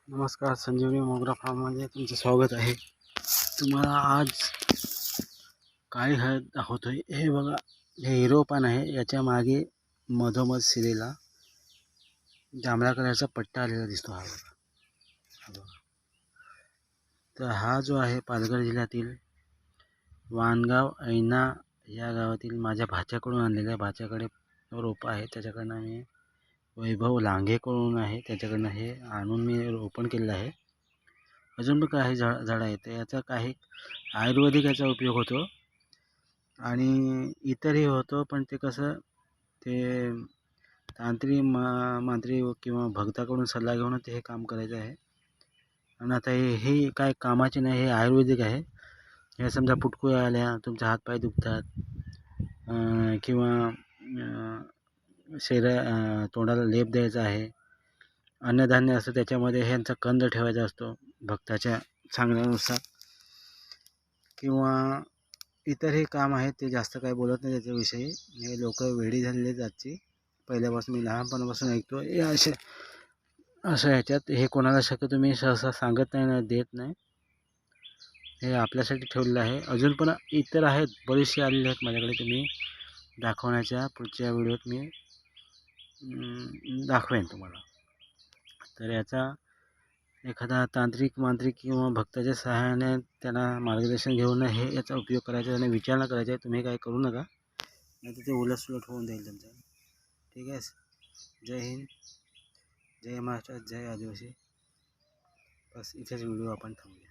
नमस्कार, संजीवनी मोगरा फार्ममध्ये तुमचं स्वागत आहे. तुम्हाला आज काय दाखवतोय हे बघा. हे हिरो पान आहे. याच्या मागे मधोमध शिरेला जांभळ्या कलरचा पट्टा आलेला दिसतो. हा बघा. तर हा जो आहे पालघर जिल्ह्यातील वाणगाव ऐना या गावातील माझ्या भाच्याकडून आणलेला आहे. भाच्याकडे रोपं आहे, त्याच्याकडनं मी वैभव लांघेकडून आहे, त्याच्याकडनं हे आणून मी रोपण केलेलं आहे. अजून पण काही झाडं आहेत. याचा काही आयुर्वेदिक याचा उपयोग होतो आणि इतरही होतो, पण ते कसं ते तांत्रिक मांत्रिक किंवा भक्ताकडून सल्ला घेऊन ते हे काम करायचं आहे. आणि आता हे काय कामाचे नाही, हे आयुर्वेदिक आहे. हे समजा फुटकुळ्या आल्या, तुमचे हातपाय दुखतात किंवा तोंडाला लेप द्यायचा आहे, अन्नधान्य असतं त्याच्यामध्ये ह्यांचा कंद ठेवायचा असतो भक्ताच्या सांगण्यानुसार, किंवा इतरही काम आहेत. ते जास्त काही बोलत नाही त्याच्याविषयी. हे लोक वेडी झालेले जातची. पहिल्यापासून मी लहानपणापासून ऐकतो हे असं ह्याच्यात हे कोणाला शक्यतो मी सहसा सांगत नाही ना देत नाही. हे आपल्यासाठी ठेवलेलं आहे. अजून पण इतर आहेत, बरेचसे आलेले आहेत माझ्याकडे. तुम्ही दाखवण्याच्या पुढच्या व्हिडिओत मी दाखवेन तुम्हाला. तर याचा एखादा तांत्रिक मांत्रिक किंवा भक्ताच्या सहाय्याने त्यांना मार्गदर्शन घेऊन हे याचा उपयोग करायचा आणि विचारणा करायचा आहे. तुम्ही काय करू नका, नाही तर ते उलटसुलट होऊन जाईल तुमचं. ठीक आहे. जय हिंद, जय महाराष्ट्र, जय आदिवासी. बस इथेच व्हिडिओ आपण थांबूया.